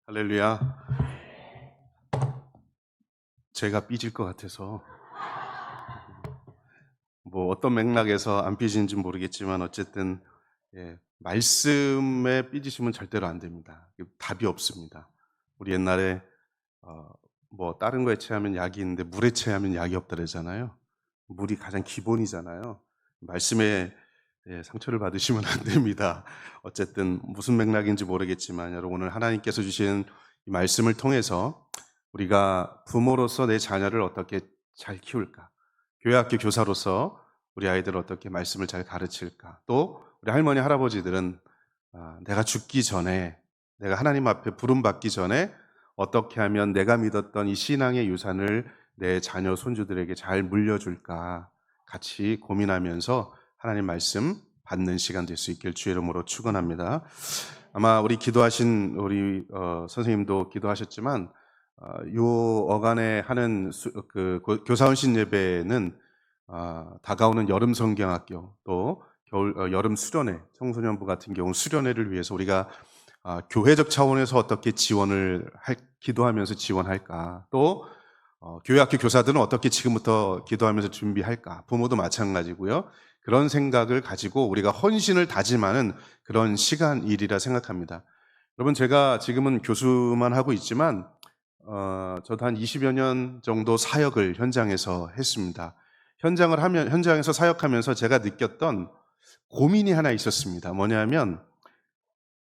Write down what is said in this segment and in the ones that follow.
할렐루야. 제가 삐질 것 같아서 뭐 어떤 맥락에서 안 삐지는지 모르겠지만 어쨌든 말씀에 삐지시면 절대로 안 됩니다. 답이 없습니다. 우리 옛날에 어, 뭐 다른 거에 체하면 약이 있는데 물에 체하면 약이 없다 그러잖아요. 물이 가장 기본이잖아요. 말씀에 상처를 받으시면 안 됩니다. 어쨌든 무슨 맥락인지 모르겠지만 여러분 오늘 하나님께서 주신 이 말씀을 통해서 우리가 부모로서 내 자녀를 어떻게 잘 키울까? 교회학교 교사로서 우리 아이들을 어떻게 말씀을 잘 가르칠까? 또 우리 할머니 할아버지들은 내가 죽기 전에 내가 하나님 앞에 부름받기 전에 어떻게 하면 내가 믿었던 이 신앙의 유산을 내 자녀 손주들에게 잘 물려줄까? 같이 고민하면서 하나님 말씀 받는 시간 될 수 있길 주의 이름으로 축원합니다. 아마 우리 기도하신 우리 선생님도 기도하셨지만 요 어간에 하는 교사헌신 예배는 다가오는 여름 성경학교 또 겨울 여름 수련회 청소년부 같은 경우 수련회를 위해서 우리가 교회적 차원에서 어떻게 기도하면서 지원할까 또 교회학교 교사들은 어떻게 지금부터 기도하면서 준비할까 부모도 마찬가지고요. 그런 생각을 가지고 우리가 헌신을 다짐하는 그런 일이라 생각합니다. 여러분 제가 지금은 교수만 하고 있지만 저도 한 20여 년 정도 사역을 현장에서 했습니다. 현장에서 사역하면서 제가 느꼈던 고민이 하나 있었습니다. 뭐냐면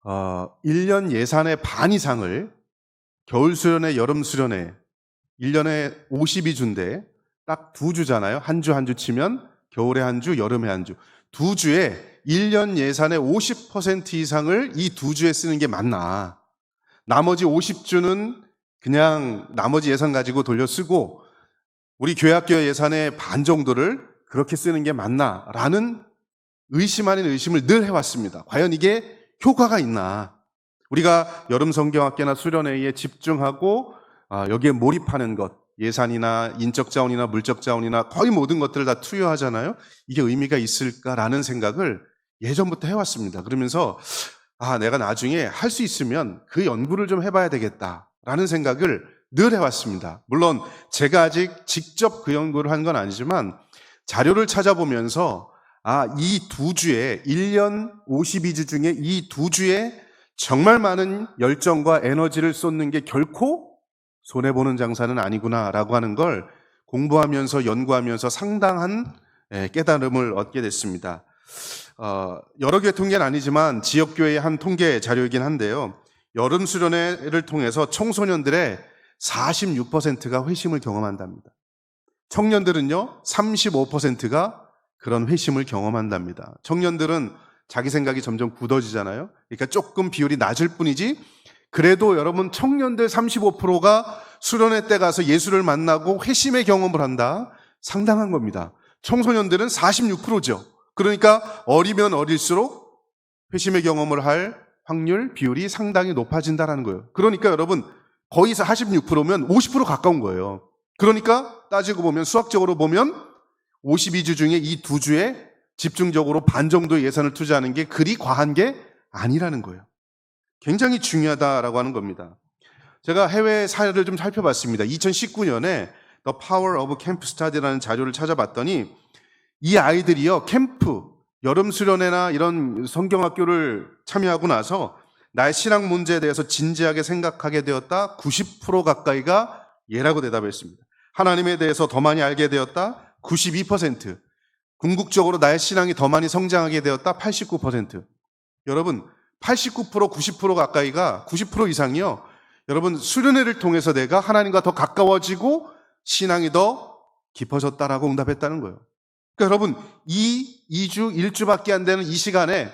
1년 예산의 반 이상을 겨울 수련회, 여름 수련회 1년에 52주인데 딱 2주잖아요. 한 주 한 주 치면 겨울에 한 주, 여름에 한 주. 2주에 1년 예산의 50% 이상을 이 2주에 쓰는 게 맞나? 나머지 50주는 그냥 나머지 예산 가지고 돌려 쓰고 우리 교회학교 예산의 반 정도를 그렇게 쓰는 게 맞나? 라는 의심 아닌 의심을 늘 해왔습니다. 과연 이게 효과가 있나? 우리가 여름 성경학교나 수련회에 집중하고 여기에 몰입하는 것, 예산이나 인적 자원이나 물적 자원이나 거의 모든 것들을 다 투여하잖아요. 이게 의미가 있을까라는 생각을 예전부터 해왔습니다. 그러면서 내가 나중에 할 수 있으면 그 연구를 좀 해봐야 되겠다라는 생각을 늘 해왔습니다. 물론 제가 아직 직접 그 연구를 한 건 아니지만 자료를 찾아보면서 이 2주에 1년 52주 중에 이 2주에 정말 많은 열정과 에너지를 쏟는 게 결코 손해보는 장사는 아니구나라고 하는 걸 공부하면서 연구하면서 상당한 깨달음을 얻게 됐습니다. 여러 개 통계는 아니지만 지역교회의 한 통계 자료이긴 한데요. 여름 수련회를 통해서 청소년들의 46%가 회심을 경험한답니다. 청년들은요 35%가 그런 회심을 경험한답니다. 청년들은 자기 생각이 점점 굳어지잖아요. 그러니까 조금 비율이 낮을 뿐이지 그래도 여러분 청년들 35%가 수련회 때 가서 예수를 만나고 회심의 경험을 한다. 상당한 겁니다. 청소년들은 46%죠. 그러니까 어리면 어릴수록 회심의 경험을 할 확률, 비율이 상당히 높아진다는 거예요. 그러니까 여러분 거의 46%면 50% 가까운 거예요. 그러니까 따지고 보면 수학적으로 보면 52주 중에 이 2주에 집중적으로 반 정도의 예산을 투자하는 게 그리 과한 게 아니라는 거예요. 굉장히 중요하다라고 하는 겁니다. 제가 해외 사례를 좀 살펴봤습니다. 2019년에 The Power of Camp Study라는 자료를 찾아봤더니 이 아이들이요 여름 수련회나 이런 성경학교를 참여하고 나서 나의 신앙 문제에 대해서 진지하게 생각하게 되었다. 90% 가까이가 예라고 대답했습니다. 하나님에 대해서 더 많이 알게 되었다. 92%. 궁극적으로 나의 신앙이 더 많이 성장하게 되었다. 89%. 여러분 89%, 90% 가까이가 90% 이상이요. 여러분 수련회를 통해서 내가 하나님과 더 가까워지고 신앙이 더 깊어졌다라고 응답했다는 거예요. 그러니까 여러분 2주, 1주밖에 안 되는 이 시간에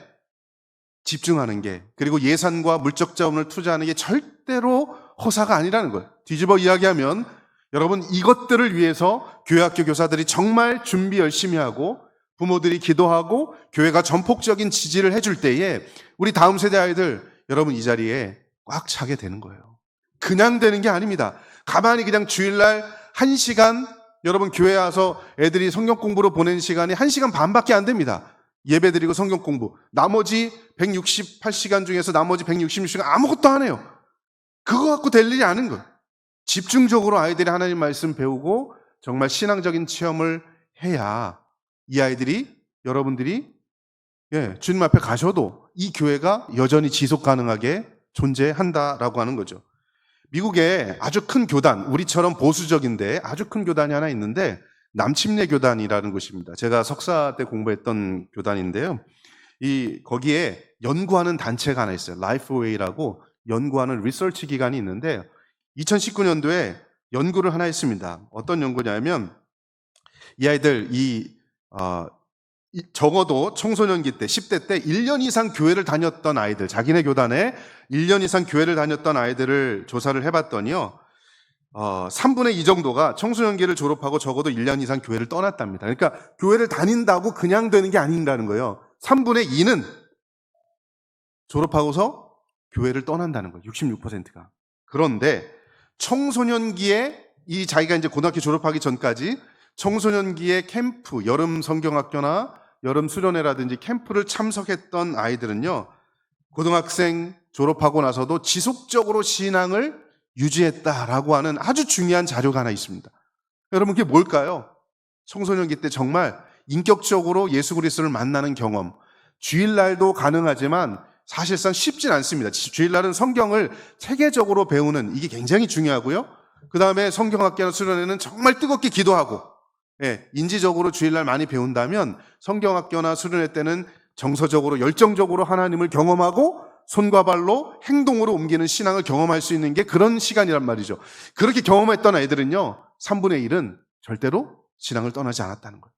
집중하는 게 그리고 예산과 물적 자원을 투자하는 게 절대로 허사가 아니라는 거예요. 뒤집어 이야기하면 여러분 이것들을 위해서 교회학교 교사들이 정말 준비 열심히 하고 부모들이 기도하고 교회가 전폭적인 지지를 해줄 때에 우리 다음 세대 아이들 여러분 이 자리에 꽉 차게 되는 거예요. 그냥 되는 게 아닙니다. 가만히 그냥 주일날 1시간 여러분 교회 와서 애들이 성경 공부로 보낸 시간이 1시간 반밖에 안 됩니다. 예배 드리고 성경 공부. 나머지 168시간 중에서 나머지 166시간 아무것도 안 해요. 그거 갖고 될 일이 아닌 거예요. 집중적으로 아이들이 하나님 말씀 배우고 정말 신앙적인 체험을 해야 이 아이들이, 여러분들이 주님 앞에 가셔도 이 교회가 여전히 지속 가능하게 존재한다라고 하는 거죠. 미국에 아주 큰 교단, 우리처럼 보수적인데 아주 큰 교단이 하나 있는데 남침례 교단이라는 곳입니다. 제가 석사 때 공부했던 교단인데요. 거기에 연구하는 단체가 하나 있어요. 라이프웨이라고 연구하는 리서치 기관이 있는데 2019년도에 연구를 하나 했습니다. 어떤 연구냐면 이 아이들 적어도 청소년기 때 10대 때 1년 이상 교회를 다녔던 아이들, 자기네 교단에 1년 이상 교회를 다녔던 아이들을 조사를 해봤더니요 3분의 2 정도가 청소년기를 졸업하고 적어도 1년 이상 교회를 떠났답니다. 그러니까 교회를 다닌다고 그냥 되는 게 아닌다는 거예요. 3분의 2는 졸업하고서 교회를 떠난다는 거예요. 66%가. 그런데 청소년기에 자기가 이제 고등학교 졸업하기 전까지 청소년기에 캠프, 여름 성경학교나 여름 수련회라든지 캠프를 참석했던 아이들은요, 고등학생 졸업하고 나서도 지속적으로 신앙을 유지했다라고 하는 아주 중요한 자료가 하나 있습니다. 여러분, 그게 뭘까요? 청소년기 때 정말 인격적으로 예수 그리스도를 만나는 경험. 주일날도 가능하지만 사실상 쉽진 않습니다. 주일날은 성경을 체계적으로 배우는 이게 굉장히 중요하고요. 그 다음에 성경학교나 수련회는 정말 뜨겁게 기도하고 인지적으로 주일날 많이 배운다면 성경학교나 수련회 때는 정서적으로 열정적으로 하나님을 경험하고 손과 발로 행동으로 옮기는 신앙을 경험할 수 있는 게 그런 시간이란 말이죠. 그렇게 경험했던 아이들은요 3분의 1은 절대로 신앙을 떠나지 않았다는 거예요.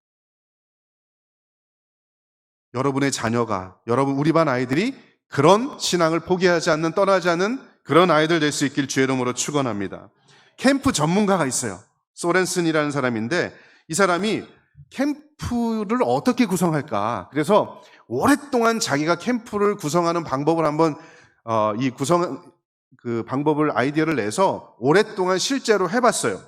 여러분의 자녀가, 우리 반 아이들이 그런 신앙을 포기하지 않는, 떠나지 않는 그런 아이들 될 수 있길 주의 이름으로 축원합니다. 캠프 전문가가 있어요. 소렌슨이라는 사람인데 이 사람이 캠프를 어떻게 구성할까? 그래서 오랫동안 자기가 캠프를 구성하는 방법을 한번 방법을 아이디어를 내서 오랫동안 실제로 해봤어요.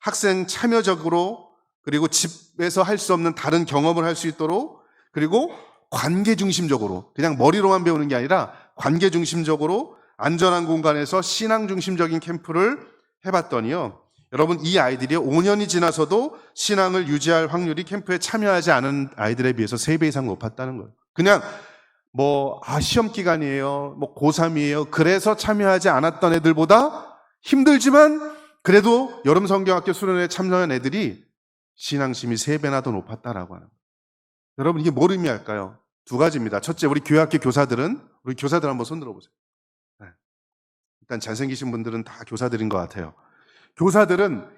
학생 참여적으로, 그리고 집에서 할 수 없는 다른 경험을 할 수 있도록, 그리고 관계 중심적으로, 그냥 머리로만 배우는 게 아니라 관계 중심적으로 안전한 공간에서 신앙 중심적인 캠프를 해봤더니요, 여러분, 이 아이들이 5년이 지나서도 신앙을 유지할 확률이 캠프에 참여하지 않은 아이들에 비해서 3배 이상 높았다는 거예요. 그냥 시험 기간이에요, 고3이에요, 그래서 참여하지 않았던 애들보다 힘들지만 그래도 여름 성경학교 수련회에 참여한 애들이 신앙심이 3배나 더 높았다라고 하는 거예요. 여러분, 이게 뭘 의미할까요? 2가지입니다. 첫째, 우리 교회학교 교사들 한번 손 들어보세요. 일단 잘생기신 분들은 다 교사들인 것 같아요. 교사들은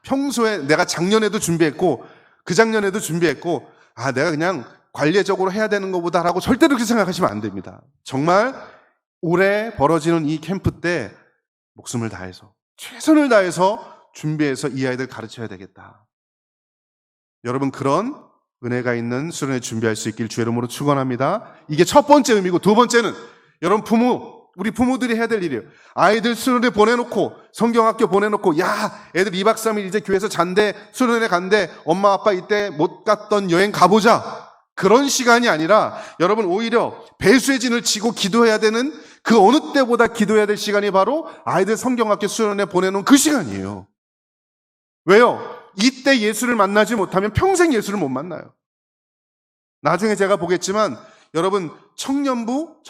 평소에 내가 작년에도 준비했고 그 작년에도 준비했고 내가 그냥 관례적으로 해야 되는 것보다라고 절대로 그렇게 생각하시면 안 됩니다. 정말 올해 벌어지는 이 캠프 때 목숨을 다해서, 최선을 다해서 준비해서 이 아이들 가르쳐야 되겠다. 여러분, 그런 은혜가 있는 수련회 준비할 수 있길 주의 이름으로 축원합니다. 이게 첫 번째 의미고, 2번째는 여러분 우리 부모들이 해야 될 일이에요. 아이들 수련회 보내놓고, 성경학교 보내놓고, 애들 2박 3일 이제 교회에서 잔대, 수련회 간대, 엄마 아빠 이때 못 갔던 여행 가보자. 그런 시간이 아니라 여러분, 오히려 배수의 진을 치고 기도해야 되는, 그 어느 때보다 기도해야 될 시간이 바로 아이들 성경학교 수련회 보내놓은 그 시간이에요. 왜요? 이때 예수를 만나지 못하면 평생 예수를 못 만나요. 나중에 제가 보겠지만 여러분, 청년부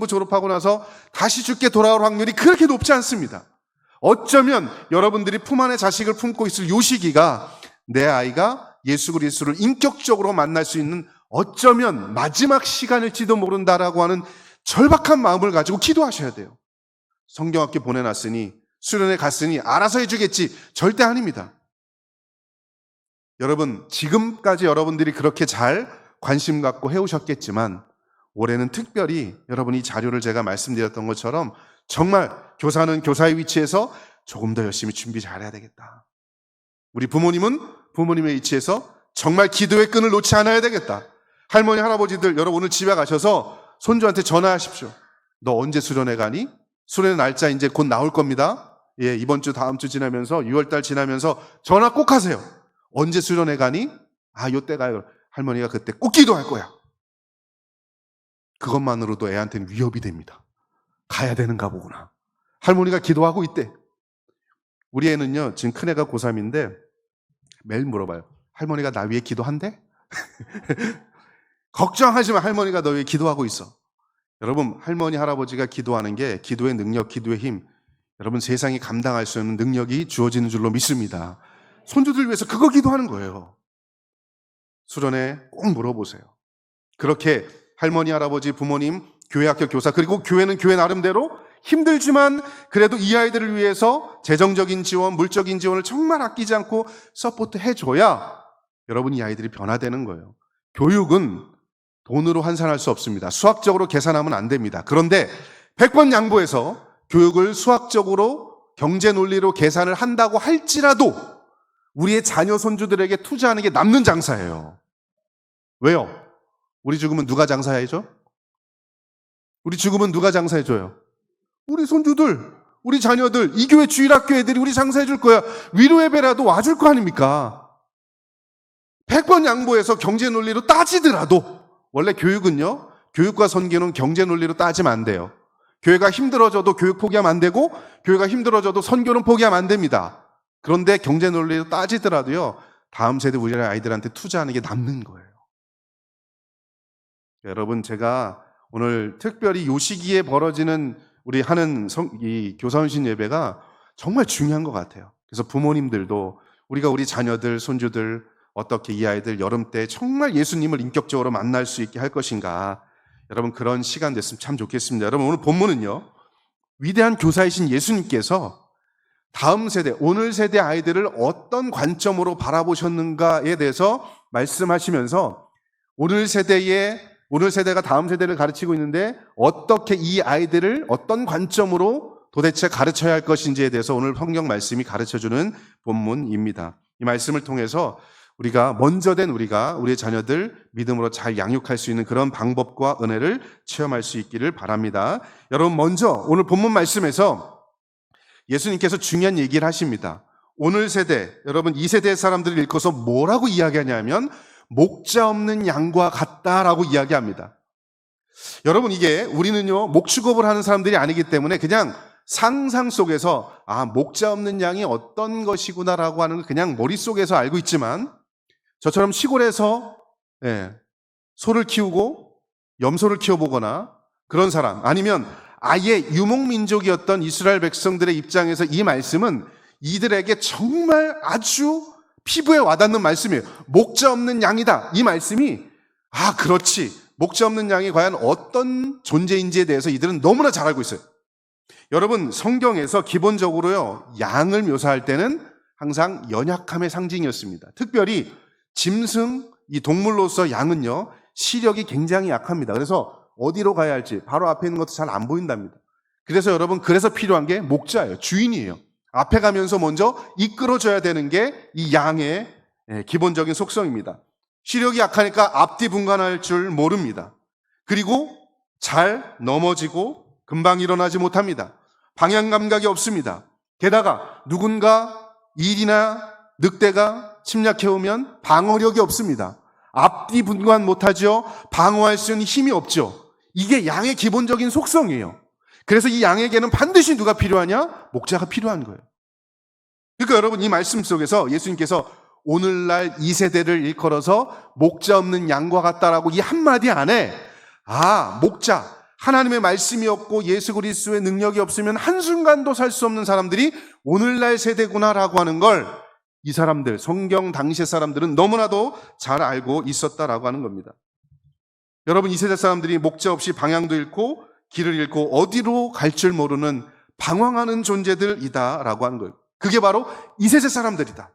졸업하고 나서 다시 주께 돌아올 확률이 그렇게 높지 않습니다. 어쩌면 여러분들이 품 안에 자식을 품고 있을 요 시기가 내 아이가 예수 그리스도를 인격적으로 만날 수 있는 어쩌면 마지막 시간일지도 모른다라고 하는 절박한 마음을 가지고 기도하셔야 돼요. 성경학교 보내놨으니, 수련회 갔으니 알아서 해주겠지. 절대 아닙니다. 여러분, 지금까지 여러분들이 그렇게 잘 관심 갖고 해오셨겠지만 올해는 특별히 여러분, 이 자료를 제가 말씀드렸던 것처럼 정말 교사는 교사의 위치에서 조금 더 열심히 준비 잘해야 되겠다. 우리 부모님은 부모님의 위치에서 정말 기도의 끈을 놓지 않아야 되겠다. 할머니, 할아버지들, 여러분 오늘 집에 가셔서 손주한테 전화하십시오. 너 언제 수련회 가니? 수련회 날짜 이제 곧 나올 겁니다. 이번 주, 다음 주 지나면서 6월달 지나면서 전화 꼭 하세요. 언제 수련회 가니? 요때 가요. 할머니가 그때 꼭 기도할 거야. 그것만으로도 애한테는 위협이 됩니다. 가야 되는가 보구나. 할머니가 기도하고 있대. 우리 애는요, 지금 큰애가 고3인데 매일 물어봐요. 할머니가 나 위해 기도한대? 걱정하지 마. 할머니가 너 위해 기도하고 있어. 여러분, 할머니, 할아버지가 기도하는 게 기도의 능력, 기도의 힘, 여러분 세상이 감당할 수 있는 능력이 주어지는 줄로 믿습니다. 손주들 위해서 그거 기도하는 거예요. 수련회 꼭 물어보세요. 그렇게 할머니, 할아버지, 부모님, 교회 학교 교사, 그리고 교회는 교회 나름대로 힘들지만 그래도 이 아이들을 위해서 재정적인 지원, 물적인 지원을 정말 아끼지 않고 서포트 해줘야 여러분 이 아이들이 변화되는 거예요. 교육은 돈으로 환산할 수 없습니다. 수학적으로 계산하면 안 됩니다. 그런데 100번 양보해서 교육을 수학적으로 경제 논리로 계산을 한다고 할지라도 우리의 자녀 손주들에게 투자하는 게 남는 장사예요. 왜요? 우리 죽으면 누가 장사해줘? 우리 죽으면 누가 장사해줘요? 우리 손주들, 우리 자녀들, 이 교회 주일학교 애들이 우리 장사해줄 거야. 위로 예배라도 와줄 거 아닙니까? 100번 양보해서 경제 논리로 따지더라도 원래 교육은요, 교육과 선교는 경제 논리로 따지면 안 돼요. 교회가 힘들어져도 교육 포기하면 안 되고 교회가 힘들어져도 선교는 포기하면 안 됩니다. 그런데 경제 논리로 따지더라도요, 다음 세대 우리 아이들한테 투자하는 게 남는 거예요. 여러분, 제가 오늘 특별히 요 시기에 벌어지는 우리 하는 이 교사훈신 예배가 정말 중요한 것 같아요. 그래서 부모님들도 우리가 우리 자녀들, 손주들 어떻게 이 아이들 여름 때 정말 예수님을 인격적으로 만날 수 있게 할 것인가, 여러분 그런 시간 됐으면 참 좋겠습니다. 여러분, 오늘 본문은요, 위대한 교사이신 예수님께서 다음 세대, 오늘 세대 아이들을 어떤 관점으로 바라보셨는가에 대해서 말씀하시면서 오늘 세대가 다음 세대를 가르치고 있는데 어떻게 이 아이들을 어떤 관점으로 도대체 가르쳐야 할 것인지에 대해서 오늘 성경 말씀이 가르쳐주는 본문입니다. 이 말씀을 통해서 우리가 우리의 자녀들 믿음으로 잘 양육할 수 있는 그런 방법과 은혜를 체험할 수 있기를 바랍니다. 여러분, 먼저 오늘 본문 말씀에서 예수님께서 중요한 얘기를 하십니다. 오늘 세대, 여러분 이 세대 사람들을 읽어서 뭐라고 이야기하냐면 목자 없는 양과 같다라고 이야기합니다. 여러분, 이게 우리는요, 목축업을 하는 사람들이 아니기 때문에 그냥 상상 속에서 목자 없는 양이 어떤 것이구나라고 하는 걸 그냥 머릿속에서 알고 있지만, 저처럼 시골에서 소를 키우고 염소를 키워보거나 그런 사람, 아니면 아예 유목민족이었던 이스라엘 백성들의 입장에서 이 말씀은 이들에게 정말 아주 피부에 와닿는 말씀이에요. 목자 없는 양이다. 이 말씀이 그렇지, 목자 없는 양이 과연 어떤 존재인지에 대해서 이들은 너무나 잘 알고 있어요. 여러분, 성경에서 기본적으로요, 양을 묘사할 때는 항상 연약함의 상징이었습니다. 특별히 짐승, 이 동물로서 양은요, 시력이 굉장히 약합니다. 그래서 어디로 가야 할지 바로 앞에 있는 것도 잘 안 보인답니다. 그래서 여러분, 그래서 필요한 게 목자예요. 주인이에요. 앞에 가면서 먼저 이끌어줘야 되는 게 이 양의 기본적인 속성입니다. 시력이 약하니까 앞뒤 분간할 줄 모릅니다. 그리고 잘 넘어지고 금방 일어나지 못합니다. 방향 감각이 없습니다. 게다가 누군가 일이나 늑대가 침략해오면 방어력이 없습니다. 앞뒤 분간 못하죠. 방어할 수 있는 힘이 없죠. 이게 양의 기본적인 속성이에요. 그래서 이 양에게는 반드시 누가 필요하냐? 목자가 필요한 거예요. 그러니까 여러분, 이 말씀 속에서 예수님께서 오늘날 이 세대를 일컬어서 목자 없는 양과 같다라고 이 한마디 안에 목자, 하나님의 말씀이 없고 예수 그리스도의 능력이 없으면 한순간도 살 수 없는 사람들이 오늘날 세대구나라고 하는 걸 이 사람들, 성경 당시의 사람들은 너무나도 잘 알고 있었다라고 하는 겁니다. 여러분, 이 세대 사람들이 목자 없이 방향도 잃고 길을 잃고 어디로 갈 줄 모르는 방황하는 존재들이다라고 하는 거예요. 그게 바로 이 세대 사람들이다.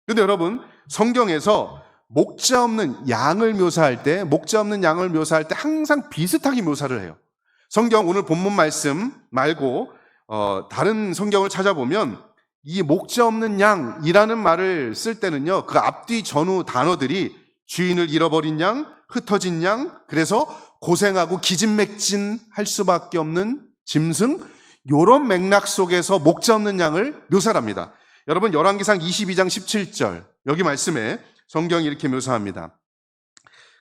그런데 여러분, 성경에서 목자 없는 양을 묘사할 때 항상 비슷하게 묘사를 해요. 성경 오늘 본문 말씀 말고 다른 성경을 찾아보면 이 목자 없는 양이라는 말을 쓸 때는요, 그 앞뒤 전후 단어들이 주인을 잃어버린 양, 흩어진 양, 그래서 고생하고 기진맥진할 수밖에 없는 짐승, 이런 맥락 속에서 목자 없는 양을 묘사합니다. 여러분, 열왕기상 22장 17절 여기 말씀에 성경이 이렇게 묘사합니다.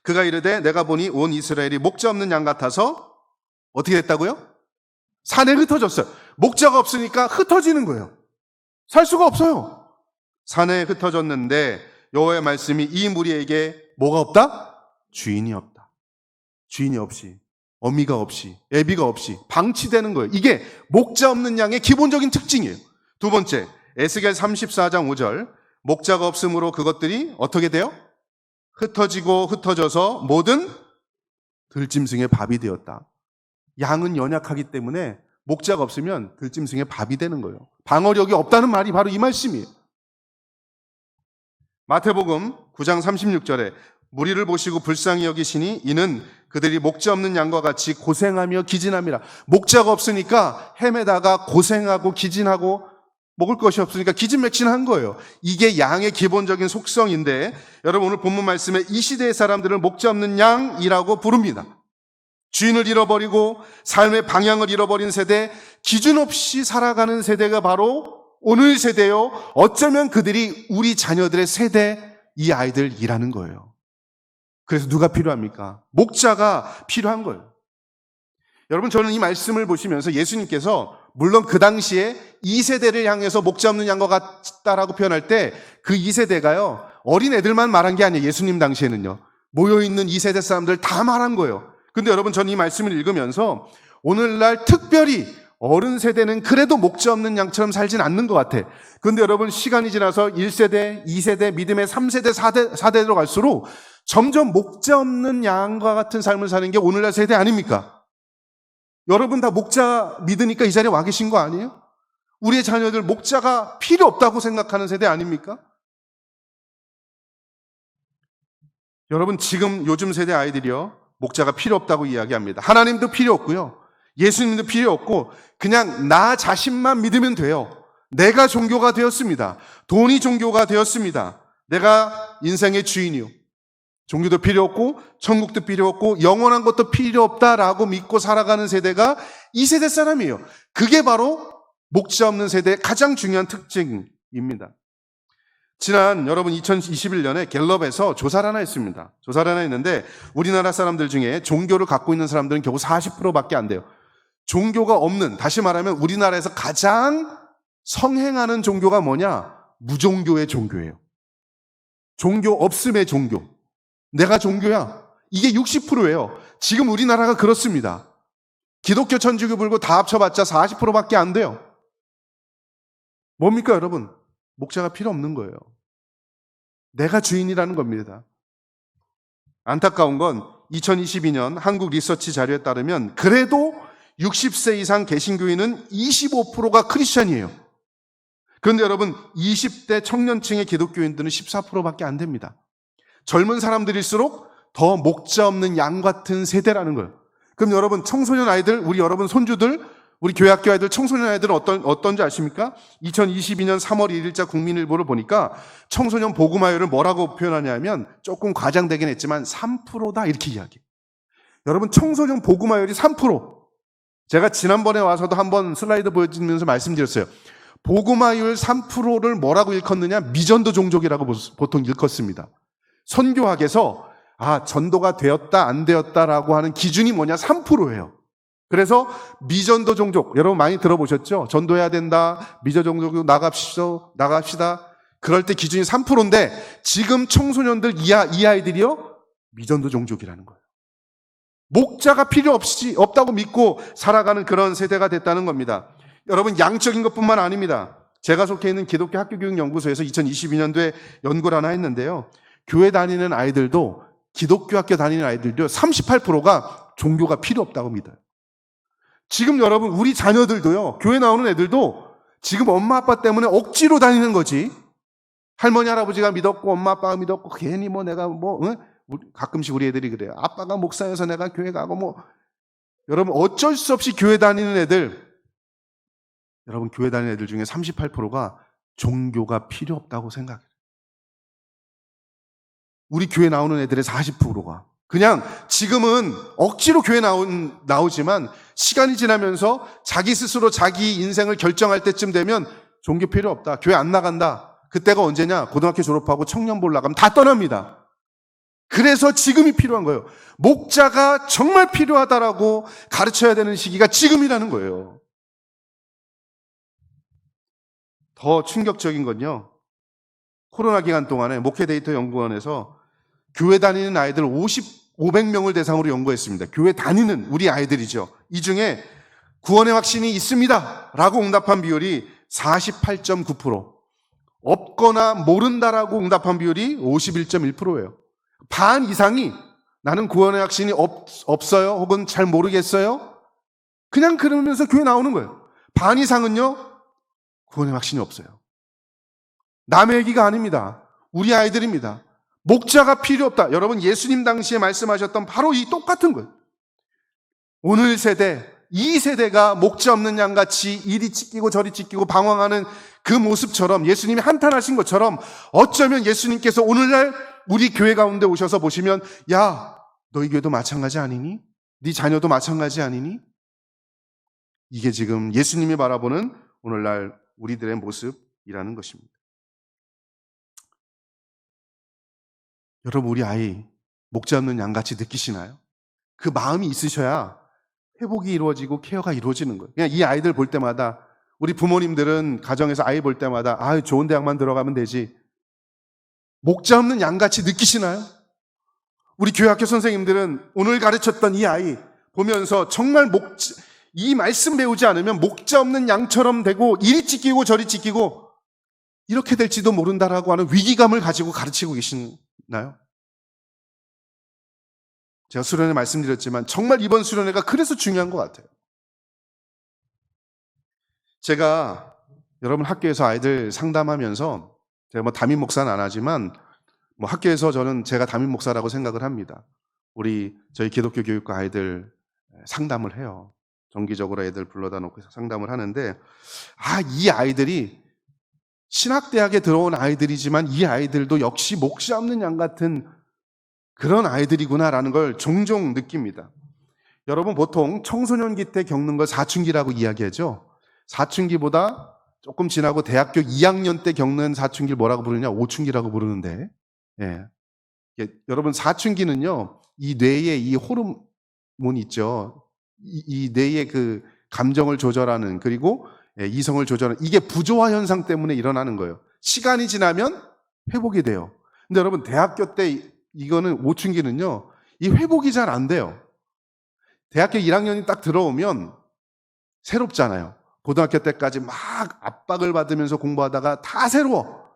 그가 이르되 내가 보니 온 이스라엘이 목자 없는 양 같아서 어떻게 됐다고요? 산에 흩어졌어요. 목자가 없으니까 흩어지는 거예요. 살 수가 없어요. 산에 흩어졌는데 여호와의 말씀이 이 무리에게 뭐가 없다? 주인이 없다. 주인이 없이, 어미가 없이, 애비가 없이 방치되는 거예요. 이게 목자 없는 양의 기본적인 특징이에요. 두 번째, 에스겔 34장 5절. 목자가 없으므로 그것들이 어떻게 돼요? 흩어지고 흩어져서 모든 들짐승의 밥이 되었다. 양은 연약하기 때문에 목자가 없으면 들짐승의 밥이 되는 거예요. 방어력이 없다는 말이 바로 이 말씀이에요. 마태복음 9장 36절에 무리를 보시고 불쌍히 여기시니 이는 그들이 목자 없는 양과 같이 고생하며 기진함이라. 목자가 없으니까 헤매다가 고생하고 기진하고 먹을 것이 없으니까 기진맥진한 거예요. 이게 양의 기본적인 속성인데 여러분 오늘 본문 말씀에 이 시대의 사람들을 목자 없는 양이라고 부릅니다. 주인을 잃어버리고 삶의 방향을 잃어버린 세대, 기준 없이 살아가는 세대가 바로 오늘 세대요. 어쩌면 그들이 우리 자녀들의 세대, 이 아이들이라는 거예요. 그래서 누가 필요합니까? 목자가 필요한 거예요. 여러분 저는 이 말씀을 보시면서 예수님께서 물론 그 당시에 2세대를 향해서 목자 없는 양과 같다라고 표현할 때 그 2세대가요. 어린 애들만 말한 게 아니에요. 예수님 당시에는요. 모여있는 2세대 사람들 다 말한 거예요. 근데 여러분 저는 이 말씀을 읽으면서 오늘날 특별히 어른 세대는 그래도 목자 없는 양처럼 살진 않는 것 같아. 근데 여러분 시간이 지나서 1세대, 2세대, 믿음의 3세대, 4대로 갈수록 점점 목자 없는 양과 같은 삶을 사는 게 오늘날 세대 아닙니까? 여러분 다 목자 믿으니까 이 자리에 와 계신 거 아니에요? 우리의 자녀들 목자가 필요 없다고 생각하는 세대 아닙니까? 여러분 지금 요즘 세대 아이들이요. 목자가 필요 없다고 이야기합니다. 하나님도 필요 없고요. 예수님도 필요 없고 그냥 나 자신만 믿으면 돼요. 내가 종교가 되었습니다. 돈이 종교가 되었습니다. 내가 인생의 주인이요. 종교도 필요 없고 천국도 필요 없고 영원한 것도 필요 없다라고 믿고 살아가는 세대가 이 세대 사람이에요. 그게 바로 목자 없는 세대의 가장 중요한 특징입니다. 지난 여러분 2021년에 갤럽에서 조사를 하나 했습니다. 조사를 하나 했는데 우리나라 사람들 중에 종교를 갖고 있는 사람들은 겨우 40%밖에 안 돼요. 종교가 없는, 다시 말하면 우리나라에서 가장 성행하는 종교가 뭐냐? 무종교의 종교예요. 종교 없음의 종교. 내가 종교야. 이게 60%예요. 지금 우리나라가 그렇습니다. 기독교, 천주교, 불교 다 합쳐봤자 40%밖에 안 돼요. 뭡니까 여러분? 목자가 필요 없는 거예요. 내가 주인이라는 겁니다. 안타까운 건 2022년 한국 리서치 자료에 따르면 그래도 60세 이상 개신교인은 25%가 크리스천이에요. 그런데 여러분 20대 청년층의 기독교인들은 14%밖에 안 됩니다. 젊은 사람들일수록 더 목자 없는 양 같은 세대라는 거예요. 그럼 여러분 청소년 아이들, 우리 여러분 손주들, 우리 교회학교 아이들, 청소년 아이들은 어떤지 아십니까? 2022년 3월 1일자 국민일보를 보니까 청소년 복음화율을 뭐라고 표현하냐면 조금 과장되긴 했지만 3%다 이렇게 이야기해요. 여러분 청소년 복음화율이 3%. 제가 지난번에 와서도 한번 슬라이드 보여주면서 말씀드렸어요. 복음화율 3%를 뭐라고 일컫느냐? 미전도 종족이라고 보통 일컫습니다. 선교학에서 전도가 되었다 안 되었다라고 하는 기준이 뭐냐? 3%예요. 그래서 미전도 종족, 여러분 많이 들어보셨죠? 전도해야 된다, 미전 종족 나갑시다. 그럴 때 기준이 3%인데 지금 청소년들 이 아이들이요? 미전도 종족이라는 거예요. 목자가 필요 없다고 믿고 살아가는 그런 세대가 됐다는 겁니다. 여러분 양적인 것뿐만 아닙니다. 제가 속해 있는 기독교 학교교육연구소에서 2022년도에 연구를 하나 했는데요. 교회 다니는 아이들도, 기독교 학교 다니는 아이들도 38%가 종교가 필요 없다고 믿어요. 지금 여러분 우리 자녀들도요. 교회 나오는 애들도 지금 엄마 아빠 때문에 억지로 다니는 거지. 할머니 할아버지가 믿었고 엄마 아빠가 믿었고 괜히 내가 가끔씩 우리 애들이 그래요. 아빠가 목사여서 내가 교회 가고 여러분 어쩔 수 없이 교회 다니는 애들, 여러분 교회 다니는 애들 중에 38%가 종교가 필요 없다고 생각해요. 우리 교회 나오는 애들의 40%가 그냥 지금은 억지로 교회 나오지만 시간이 지나면서 자기 스스로 자기 인생을 결정할 때쯤 되면 종교 필요 없다, 교회 안 나간다. 그때가 언제냐? 고등학교 졸업하고 청년부 나가면 다 떠납니다. 그래서 지금이 필요한 거예요. 목자가 정말 필요하다라고 가르쳐야 되는 시기가 지금이라는 거예요. 더 충격적인 건요, 코로나 기간 동안에 목회데이터 연구원에서 교회 다니는 아이들 500명을 대상으로 연구했습니다. 교회 다니는 우리 아이들이죠. 이 중에 구원의 확신이 있습니다 라고 응답한 비율이 48.9%, 없거나 모른다라고 응답한 비율이 51.1%예요. 반 이상이 나는 구원의 확신이 없어요 혹은 잘 모르겠어요, 그냥 그러면서 교회 나오는 거예요. 반 이상은요, 구원의 확신이 없어요. 남의 얘기가 아닙니다. 우리 아이들입니다. 목자가 필요 없다. 여러분, 예수님 당시에 말씀하셨던 바로 이 똑같은 거예요. 오늘 세대, 이 세대가 목자 없는 양같이 이리 찢기고 저리 찢기고 방황하는 그 모습처럼, 예수님이 한탄하신 것처럼 어쩌면 예수님께서 오늘날 우리 교회 가운데 오셔서 보시면, 야, 너희 교회도 마찬가지 아니니? 네 자녀도 마찬가지 아니니? 이게 지금 예수님이 바라보는 오늘날 우리들의 모습이라는 것입니다. 여러분, 우리 아이 목자 없는 양같이 느끼시나요? 그 마음이 있으셔야 회복이 이루어지고 케어가 이루어지는 거예요. 그냥 이 아이들 볼 때마다, 우리 부모님들은 가정에서 아이 볼 때마다 좋은 대학만 들어가면 되지, 목자 없는 양같이 느끼시나요? 우리 교회학교 선생님들은 오늘 가르쳤던 이 아이 보면서 정말 이 말씀 배우지 않으면 목자 없는 양처럼 되고 이리 찢기고 저리 찢기고 이렇게 될지도 모른다라고 하는 위기감을 가지고 가르치고 계시나요? 제가 수련회 말씀드렸지만 정말 이번 수련회가 그래서 중요한 것 같아요. 제가 여러분 학교에서 아이들 상담하면서, 제가 담임 목사는 안 하지만 학교에서 저는 제가 담임 목사라고 생각을 합니다. 저희 기독교 교육과 아이들 상담을 해요. 정기적으로 애들 불러다 놓고 상담을 하는데, 이 아이들이 신학대학에 들어온 아이들이지만 이 아이들도 역시 목자 없는 양 같은 그런 아이들이구나라는 걸 종종 느낍니다. 여러분, 보통 청소년기 때 겪는 걸 사춘기라고 이야기하죠. 사춘기보다 조금 지나고 대학교 2학년 때 겪는 사춘기를 뭐라고 부르냐? 오춘기라고 부르는데, 여러분, 사춘기는요, 이 뇌에 이 호르몬 있죠. 이 뇌의 그 감정을 조절하는, 그리고 이성을 조절하는, 이게 부조화 현상 때문에 일어나는 거예요. 시간이 지나면 회복이 돼요. 근데 여러분, 대학교 때 이거는 오춘기는요, 이 회복이 잘 안 돼요. 대학교 1학년이 딱 들어오면 새롭잖아요. 고등학교 때까지 막 압박을 받으면서 공부하다가 다 새로워.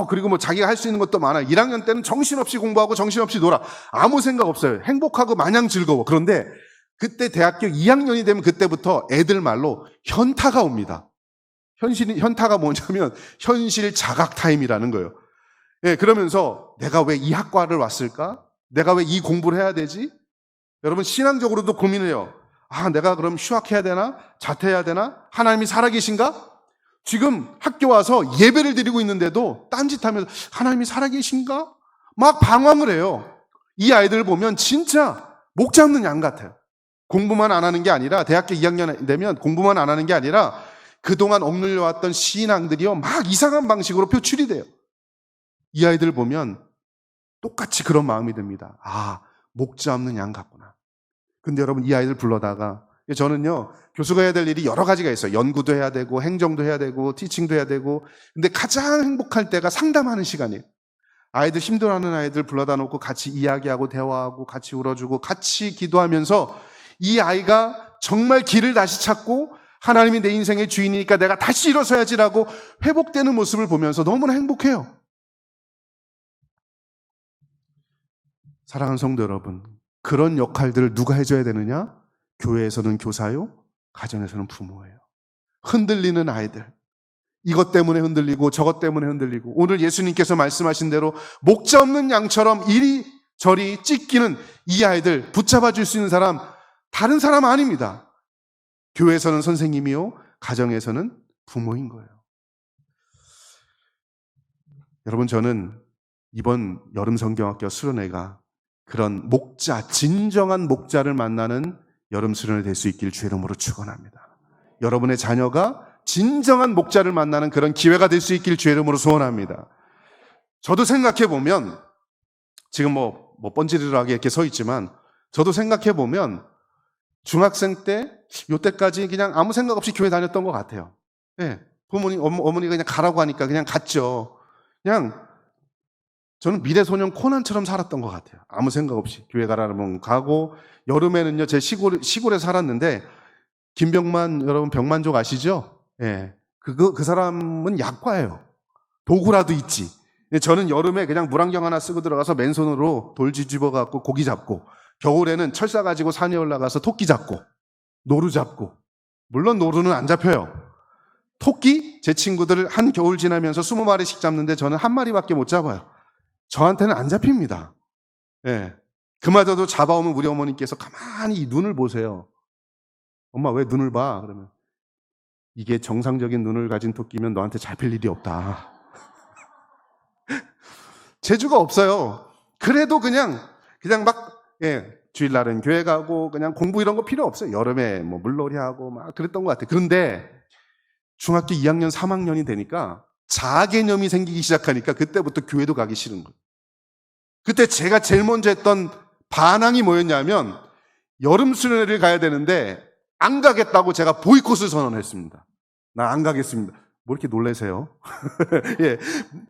그리고 자기가 할 수 있는 것도 많아요. 1학년 때는 정신없이 공부하고 정신없이 놀아. 아무 생각 없어요. 행복하고 마냥 즐거워. 그런데 그때 대학교 2학년이 되면 그때부터 애들 말로 현타가 옵니다. 현타가 뭐냐면 현실 자각 타임이라는 거예요. 그러면서 내가 왜 이 학과를 왔을까? 내가 왜 이 공부를 해야 되지? 여러분, 신앙적으로도 고민을 해요. 내가 그럼 휴학해야 되나? 자퇴해야 되나? 하나님이 살아계신가? 지금 학교 와서 예배를 드리고 있는데도 딴짓하면서 하나님이 살아계신가? 막 방황을 해요. 이 아이들을 보면 진짜 목자 없는 양 같아요. 공부만 안 하는 게 아니라, 대학교 2학년 되면 공부만 안 하는 게 아니라 그동안 억눌려왔던 신앙들이요, 막 이상한 방식으로 표출이 돼요. 이 아이들 보면 똑같이 그런 마음이 듭니다. 목자 없는 양 같구나. 근데 여러분, 이 아이들 불러다가, 저는요, 교수가 해야 될 일이 여러 가지가 있어요. 연구도 해야 되고, 행정도 해야 되고, 티칭도 해야 되고. 근데 가장 행복할 때가 상담하는 시간이에요. 아이들, 힘들어하는 아이들 불러다 놓고 같이 이야기하고 대화하고 같이 울어주고 같이 기도하면서 이 아이가 정말 길을 다시 찾고 하나님이 내 인생의 주인이니까 내가 다시 일어서야지라고 회복되는 모습을 보면서 너무나 행복해요. 사랑하는 성도 여러분, 그런 역할들을 누가 해줘야 되느냐? 교회에서는 교사요, 가정에서는 부모예요. 흔들리는 아이들, 이것 때문에 흔들리고 저것 때문에 흔들리고, 오늘 예수님께서 말씀하신 대로 목자 없는 양처럼 이리저리 찢기는 이 아이들 붙잡아 줄 수 있는 사람, 다른 사람 아닙니다. 교회에서는 선생님이요, 가정에서는 부모인 거예요. 여러분, 저는 이번 여름 성경학교 수련회가 그런 목자, 진정한 목자를 만나는 여름 수련회 될 수 있길 주의 이름으로 축원합니다. 여러분의 자녀가 진정한 목자를 만나는 그런 기회가 될 수 있길 주의 이름으로 소원합니다. 저도 생각해 보면, 지금 번지르르하게 이렇게 서 있지만, 저도 생각해 보면 중학생 때, 요때까지 그냥 아무 생각 없이 교회 다녔던 것 같아요. 부모님, 어머니가 그냥 가라고 하니까 그냥 갔죠. 그냥 저는 미래소년 코난처럼 살았던 것 같아요. 아무 생각 없이 교회 가라면 가고, 여름에는요 제 시골에 살았는데 김병만, 여러분 병만족 아시죠? 예, 그 사람은 약과예요. 도구라도 있지. 근데 저는 여름에 그냥 물안경 하나 쓰고 들어가서 맨손으로 돌 뒤집어 갖고 고기 잡고, 겨울에는 철사 가지고 산에 올라가서 토끼 잡고 노루 잡고, 물론 노루는 안 잡혀요. 토끼 제 친구들 한 겨울 지나면서 20마리씩 잡는데 저는 한 마리밖에 못 잡아요. 저한테는 안 잡힙니다. 예. 그마저도 잡아오면 우리 어머니께서 가만히 눈을 보세요. 엄마 왜 눈을 봐? 그러면 이게 정상적인 눈을 가진 토끼면 너한테 잡힐 일이 없다. 재주가 없어요. 그래도 그냥 막, 주일날은 교회 가고 그냥 공부 이런 거 필요 없어요. 여름에 뭐 물놀이 하고 막 그랬던 것 같아요. 그런데 중학교 2학년, 3학년이 되니까 자아 개념이 생기기 시작하니까 그때부터 교회도 가기 싫은 거예요. 그때 제가 제일 먼저 했던 반항이 뭐였냐면, 여름 수련회를 가야 되는데 안 가겠다고 제가 보이콧을 선언했습니다. 나 안 가겠습니다. 뭐 이렇게 놀라세요? 예,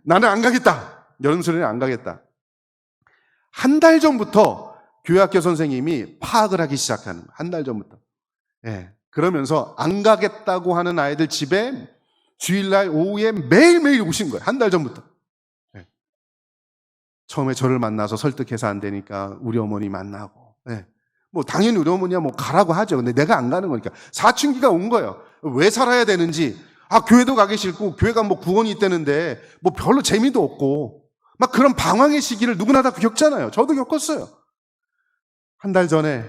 나는 안 가겠다. 여름 수련회 안 가겠다. 한 달 전부터 교회학교 선생님이 파악을 하기 시작하는, 한 달 전부터. 예, 그러면서 안 가겠다고 하는 아이들 집에 주일날 오후에 매일매일 오신 거예요. 한 달 전부터. 예. 처음에 저를 만나서 설득해서 안 되니까 우리 어머니 만나고. 예. 뭐 당연히 우리 어머니야 뭐 가라고 하죠. 근데 내가 안 가는 거니까. 사춘기가 온 거예요. 왜 살아야 되는지. 교회도 가기 싫고, 교회가 뭐 구원이 있다는데 뭐 별로 재미도 없고, 막 그런 방황의 시기를 누구나 다 겪잖아요. 저도 겪었어요. 한 달 전에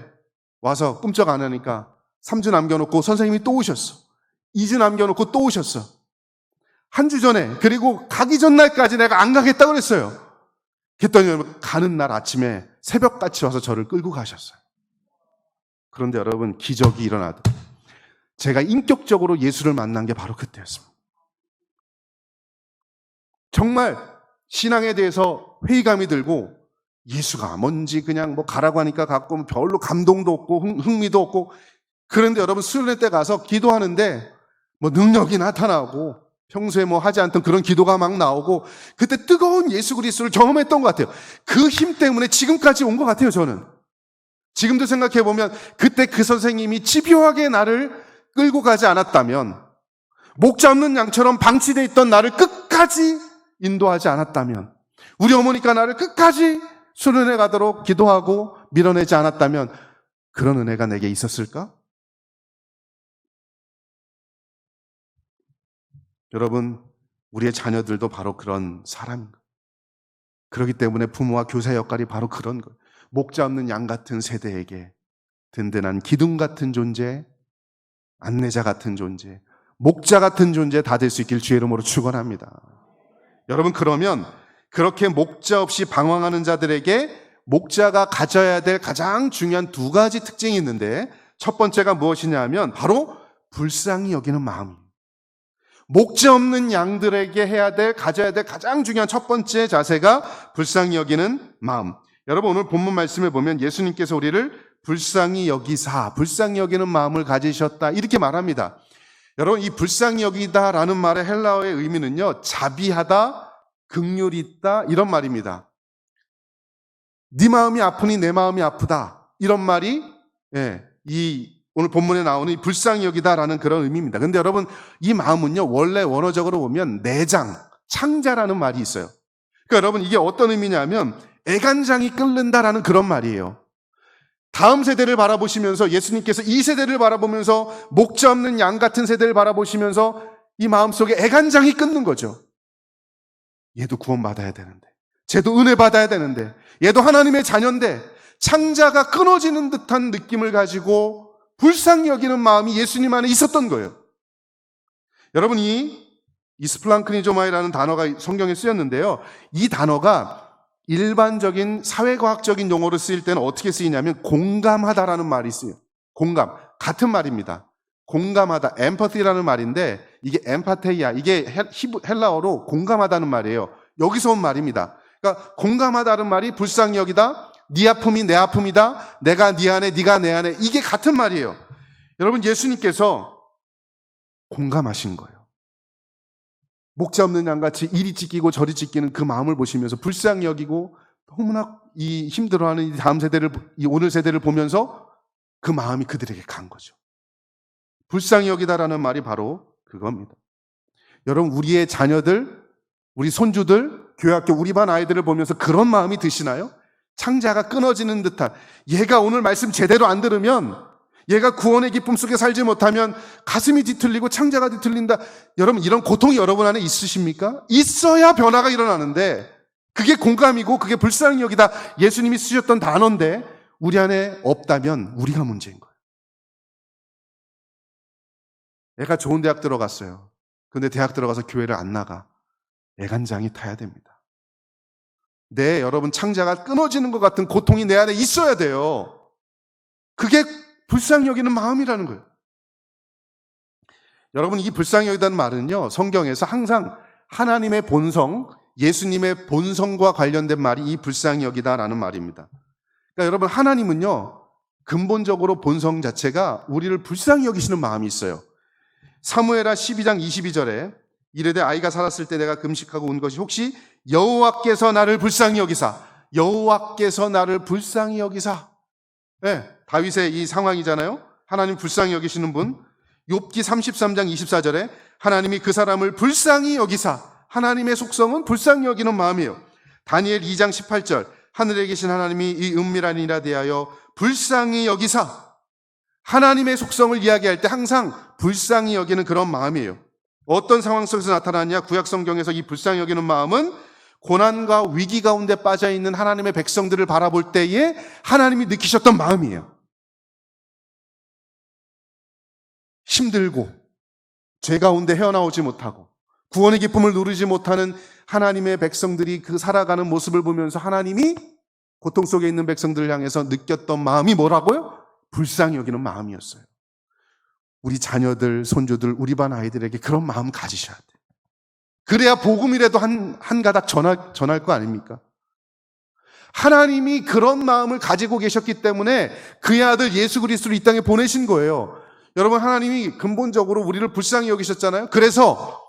와서 꿈쩍 안 하니까 3주 남겨놓고 선생님이 또 오셨어. 2주 남겨놓고 또 오셨어. 한 주 전에, 그리고 가기 전날까지 내가 안 가겠다 그랬어요. 그랬더니 가는 날 아침에 새벽같이 와서 저를 끌고 가셨어요. 그런데 여러분, 기적이 일어나더라고요. 제가 인격적으로 예수를 만난 게 바로 그때였습니다. 정말 신앙에 대해서 회의감이 들고, 예수가 뭔지 그냥 뭐 가라고 하니까 갔고, 별로 감동도 없고 흥미도 없고. 그런데 여러분, 수련회 때 가서 기도하는데 뭐 능력이 나타나고, 평소에 뭐 하지 않던 그런 기도가 막 나오고, 그때 뜨거운 예수 그리스도를 경험했던 것 같아요. 그 힘 때문에 지금까지 온 것 같아요. 저는 지금도 생각해 보면, 그때 그 선생님이 집요하게 나를 끌고 가지 않았다면, 목자 없는 양처럼 방치되어 있던 나를 끝까지 인도하지 않았다면, 우리 어머니가 나를 끝까지 수련회 가도록 기도하고 밀어내지 않았다면, 그런 은혜가 내게 있었을까? 여러분, 우리의 자녀들도 바로 그런 사람인 거예요. 그렇기 때문에 부모와 교사 역할이 바로 그런 거예요. 목자 없는 양 같은 세대에게 든든한 기둥 같은 존재, 안내자 같은 존재, 목자 같은 존재 다 될 수 있길 주의 이름으로 축원합니다. 여러분, 그러면 그렇게 목자 없이 방황하는 자들에게 목자가 가져야 될 가장 중요한 두 가지 특징이 있는데, 첫 번째가 무엇이냐 하면 바로 불쌍히 여기는 마음입니다. 목자 없는 양들에게 가져야 될 가장 중요한 첫 번째 자세가 불쌍히 여기는 마음. 여러분, 오늘 본문 말씀에 보면 예수님께서 우리를 불쌍히 여기사, 불쌍히 여기는 마음을 가지셨다, 이렇게 말합니다. 여러분, 이 불쌍히 여기다라는 말의 헬라어의 의미는요, 자비하다, 긍휼이 있다, 이런 말입니다. 네 마음이 아프니 내 마음이 아프다, 이런 말이 이 오늘 본문에 나오는 이 불쌍히 여기다라는 그런 의미입니다. 근데 여러분, 이 마음은요, 원래 원어적으로 보면 내장, 창자라는 말이 있어요. 그러니까 여러분, 이게 어떤 의미냐면 애간장이 끓는다라는 그런 말이에요. 다음 세대를 바라보시면서, 예수님께서 이 세대를 바라보면서, 목자 없는 양 같은 세대를 바라보시면서 이 마음속에 애간장이 끓는 거죠. 얘도 구원받아야 되는데, 쟤도 은혜 받아야 되는데, 얘도 하나님의 자녀인데, 창자가 끊어지는 듯한 느낌을 가지고 불쌍히 여기는 마음이 예수님 안에 있었던 거예요. 여러분, 이 스플랑크니조마이라는 단어가 성경에 쓰였는데요, 이 단어가 일반적인 사회과학적인 용어로 쓰일 때는 어떻게 쓰이냐면 공감하다라는 말이 쓰여요. 공감, 같은 말입니다. 공감하다, 엠퍼티라는 말인데, 이게 엠파테이아, 이게 헬라어로 공감하다는 말이에요. 여기서 온 말입니다. 그러니까 공감하다는 말이 불쌍히 여기다, 네 아픔이 내 아픔이다, 내가 네 안에, 네가 내 안에, 이게 같은 말이에요. 여러분, 예수님께서 공감하신 거예요. 목자 없는 양같이 이리 찢기고 저리 찢기는 그 마음을 보시면서 불쌍히 여기고 너무나 이 힘들어하는 이 다음 세대를, 이 오늘 세대를 보면서 그 마음이 그들에게 간 거죠. 불쌍히 여기다라는 말이 바로 그겁니다. 여러분, 우리의 자녀들, 우리 손주들, 교회학교 우리 반 아이들을 보면서 그런 마음이 드시나요? 창자가 끊어지는 듯한, 얘가 오늘 말씀 제대로 안 들으면, 얘가 구원의 기쁨 속에 살지 못하면 가슴이 뒤틀리고 창자가 뒤틀린다. 여러분, 이런 고통이 여러분 안에 있으십니까? 있어야 변화가 일어나는데, 그게 공감이고 그게 불쌍히 여기다 예수님이 쓰셨던 단어인데 우리 안에 없다면 우리가 문제인 거예요. 애가 좋은 대학 들어갔어요. 근데 대학 들어가서 교회를 안 나가. 애간장이 타야 됩니다. 네, 여러분, 창자가 끊어지는 것 같은 고통이 내 안에 있어야 돼요. 그게 불쌍히 여기는 마음이라는 거예요. 여러분, 이 불쌍히 여기다는 말은요, 성경에서 항상 하나님의 본성, 예수님의 본성과 관련된 말이 이 불쌍히 여기다라는 말입니다. 그러니까 여러분, 하나님은요, 근본적으로 본성 자체가 우리를 불쌍히 여기시는 마음이 있어요. 사무엘하 12장 22절에 이르되 아이가 살았을 때 내가 금식하고 온 것이 혹시 여호와께서 나를 불쌍히 여기사, 여호와께서 나를 불쌍히 여기사. 네, 다윗의 이 상황이잖아요. 하나님 불쌍히 여기시는 분. 욥기 33장 24절에 하나님이 그 사람을 불쌍히 여기사, 하나님의 속성은 불쌍히 여기는 마음이에요. 다니엘 2장 18절 하늘에 계신 하나님이 이 은밀한 일에 대하여 불쌍히 여기사, 하나님의 속성을 이야기할 때 항상 불쌍히 여기는 그런 마음이에요. 어떤 상황 속에서 나타나냐? 구약 성경에서 이 불쌍히 여기는 마음은 고난과 위기 가운데 빠져있는 하나님의 백성들을 바라볼 때에 하나님이 느끼셨던 마음이에요. 힘들고 죄 가운데 헤어나오지 못하고 구원의 기쁨을 누리지 못하는 하나님의 백성들이 그 살아가는 모습을 보면서 하나님이 고통 속에 있는 백성들을 향해서 느꼈던 마음이 뭐라고요? 불쌍히 여기는 마음이었어요. 우리 자녀들, 손주들, 우리 반 아이들에게 그런 마음 가지셔야 돼요. 그래야 복음이라도 한 가닥 전할 거 아닙니까? 하나님이 그런 마음을 가지고 계셨기 때문에 그의 아들 예수 그리스도를 이 땅에 보내신 거예요. 여러분, 하나님이 근본적으로 우리를 불쌍히 여기셨잖아요. 그래서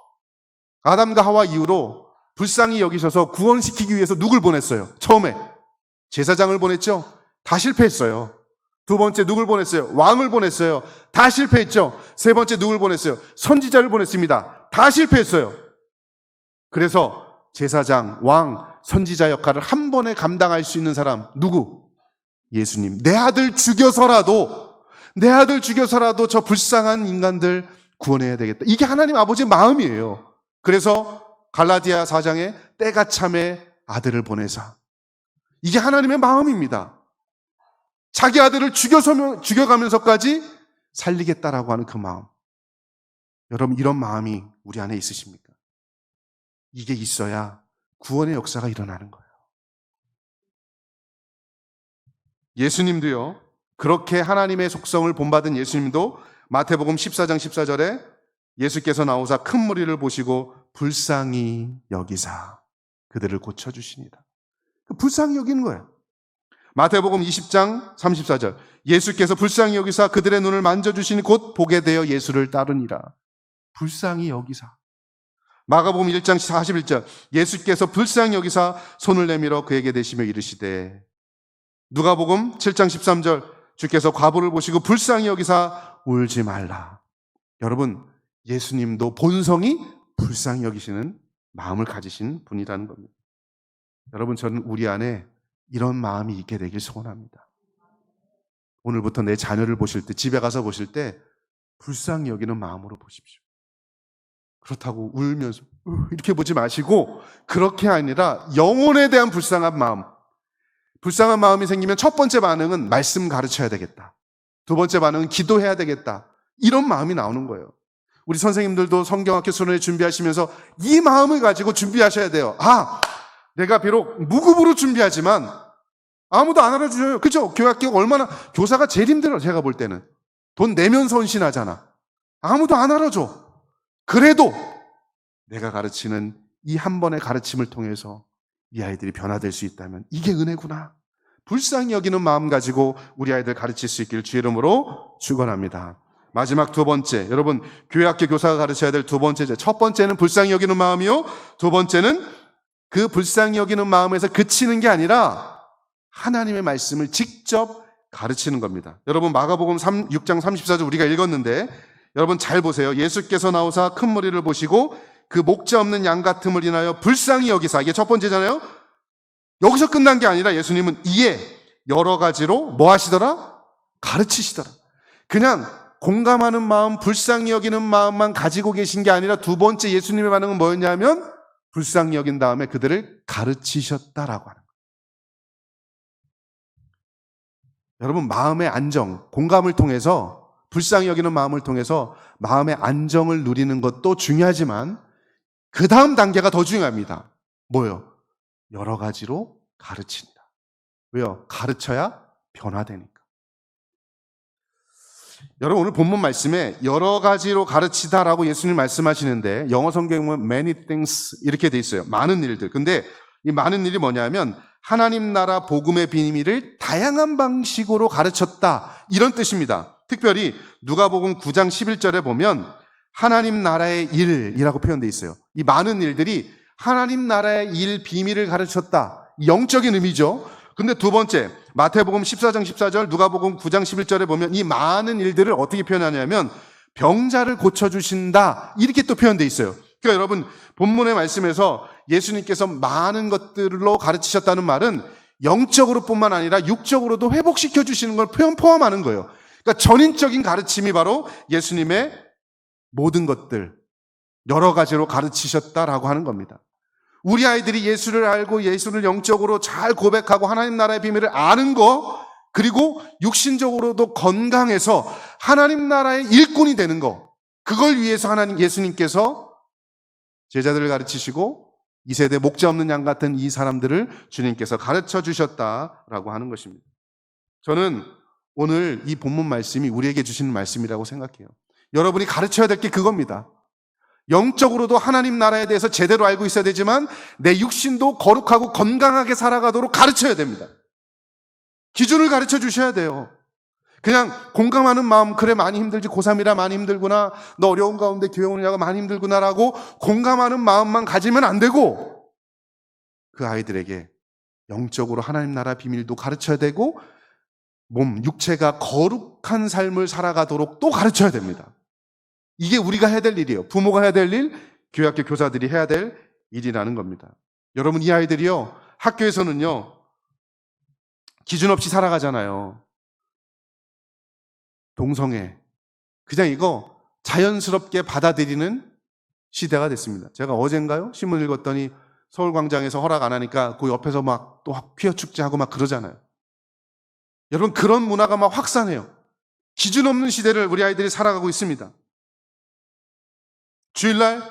아담과 하와 이후로 불쌍히 여기셔서 구원시키기 위해서 누굴 보냈어요? 처음에 제사장을 보냈죠. 다 실패했어요. 두 번째 누굴 보냈어요? 왕을 보냈어요. 다 실패했죠. 세 번째 누굴 보냈어요? 선지자를 보냈습니다. 다 실패했어요. 그래서 제사장, 왕, 선지자 역할을 한 번에 감당할 수 있는 사람 누구? 예수님. 내 아들 죽여서라도 저 불쌍한 인간들 구원해야 되겠다. 이게 하나님 아버지의 마음이에요. 그래서 갈라디아 4장에 때가 참에 아들을 보내사. 이게 하나님의 마음입니다. 자기 아들을 죽여가면서까지 살리겠다라고 하는 그 마음. 여러분, 이런 마음이 우리 안에 있으십니까? 이게 있어야 구원의 역사가 일어나는 거예요. 예수님도요, 그렇게 하나님의 속성을 본받은 예수님도 마태복음 14장 14절에 예수께서 나오사 큰 무리를 보시고 불쌍히 여기사 그들을 고쳐주시니라. 불쌍히 여기는 거예요. 마태복음 20장 34절 예수께서 불쌍히 여기사 그들의 눈을 만져주시니 곧 보게 되어 예수를 따르니라. 불쌍히 여기사. 마가복음 1장 41절 예수께서 불쌍히 여기사 손을 내밀어 그에게 대시며 이르시되. 누가복음 7장 13절 주께서 과부를 보시고 불쌍히 여기사 울지 말라. 여러분, 예수님도 본성이 불쌍히 여기시는 마음을 가지신 분이라는 겁니다. 여러분, 저는 우리 안에 이런 마음이 있게 되길 소원합니다. 오늘부터 내 자녀를 보실 때, 집에 가서 보실 때 불쌍히 여기는 마음으로 보십시오. 그렇다고 울면서 이렇게 보지 마시고, 그렇게 아니라 영혼에 대한 불쌍한 마음. 불쌍한 마음이 생기면 첫 번째 반응은 말씀 가르쳐야 되겠다. 두 번째 반응은 기도해야 되겠다. 이런 마음이 나오는 거예요. 우리 선생님들도 성경학교 수련회 준비하시면서 이 마음을 가지고 준비하셔야 돼요. 내가 비록 무급으로 준비하지만 아무도 안 알아주셔요. 그죠? 교회학교가 얼마나, 교사가 제일 힘들어. 제가 볼 때는 돈 내면서 헌신하잖아. 아무도 안 알아줘. 그래도 내가 가르치는 이 한 번의 가르침을 통해서 이 아이들이 변화될 수 있다면 이게 은혜구나. 불쌍히 여기는 마음 가지고 우리 아이들 가르칠 수 있기를 주의 이름으로 축원합니다. 마지막 두 번째, 여러분 교회학교 교사가 가르쳐야 될 두 번째, 첫 번째는 불쌍히 여기는 마음이요, 두 번째는 그 불쌍히 여기는 마음에서 그치는 게 아니라 하나님의 말씀을 직접 가르치는 겁니다. 여러분 마가복음 6장 34절 우리가 읽었는데 여러분 잘 보세요. 예수께서 나오사 큰 무리를 보시고 그 목자 없는 양 같음을 인하여 불쌍히 여기사, 이게 첫 번째잖아요. 여기서 끝난 게 아니라 예수님은 이에 여러 가지로 뭐 하시더라? 가르치시더라. 그냥 공감하는 마음, 불쌍히 여기는 마음만 가지고 계신 게 아니라 두 번째 예수님의 반응은 뭐였냐면 불쌍히 여긴 다음에 그들을 가르치셨다라고 하는 거예요. 여러분 마음의 안정, 공감을 통해서, 불쌍히 여기는 마음을 통해서 마음의 안정을 누리는 것도 중요하지만 그 다음 단계가 더 중요합니다. 뭐요? 여러 가지로 가르친다. 왜요? 가르쳐야 변화되니까. 여러분 오늘 본문 말씀에 여러 가지로 가르치다라고 예수님 말씀하시는데 영어 성경에 보면 many things 이렇게 돼 있어요. 많은 일들. 근데 이 많은 일이 뭐냐면 하나님 나라 복음의 비밀을 다양한 방식으로 가르쳤다, 이런 뜻입니다. 특별히 누가복음 9장 11절에 보면 하나님 나라의 일이라고 표현되어 있어요. 이 많은 일들이 하나님 나라의 일 비밀을 가르쳤다, 영적인 의미죠. 근데 두 번째 마태복음 14장 14절, 누가복음 9장 11절에 보면 이 많은 일들을 어떻게 표현하냐면 병자를 고쳐주신다, 이렇게 또 표현되어 있어요. 그러니까 여러분 본문의 말씀에서 예수님께서 많은 것들로 가르치셨다는 말은 영적으로 뿐만 아니라 육적으로도 회복시켜 주시는 걸 포함하는 거예요. 그러니까 전인적인 가르침이 바로 예수님의 모든 것들 여러 가지로 가르치셨다라고 하는 겁니다. 우리 아이들이 예수를 알고 예수를 영적으로 잘 고백하고 하나님 나라의 비밀을 아는 거, 그리고 육신적으로도 건강해서 하나님 나라의 일꾼이 되는 거, 그걸 위해서 예수님께서 제자들을 가르치시고 이 세대 목자 없는 양 같은 이 사람들을 주님께서 가르쳐 주셨다라고 하는 것입니다. 저는 오늘 이 본문 말씀이 우리에게 주시는 말씀이라고 생각해요. 여러분이 가르쳐야 될 게 그겁니다. 영적으로도 하나님 나라에 대해서 제대로 알고 있어야 되지만 내 육신도 거룩하고 건강하게 살아가도록 가르쳐야 됩니다. 기준을 가르쳐 주셔야 돼요. 그냥 공감하는 마음, 그래 많이 힘들지, 고3이라 많이 힘들구나, 너 어려운 가운데 교회 오느냐고 많이 힘들구나라고 공감하는 마음만 가지면 안 되고 그 아이들에게 영적으로 하나님 나라 비밀도 가르쳐야 되고 몸, 육체가 거룩한 삶을 살아가도록 또 가르쳐야 됩니다. 이게 우리가 해야 될 일이에요. 부모가 해야 될 일, 교회학교 교사들이 해야 될 일이라는 겁니다. 여러분 이 아이들이요, 학교에서는요 기준 없이 살아가잖아요. 동성애, 그냥 이거 자연스럽게 받아들이는 시대가 됐습니다. 제가 어젠가요? 신문 읽었더니 서울광장에서 허락 안 하니까 그 옆에서 막 또 퀴어 축제하고 막 그러잖아요. 여러분 그런 문화가 막 확산해요. 기준 없는 시대를 우리 아이들이 살아가고 있습니다. 주일날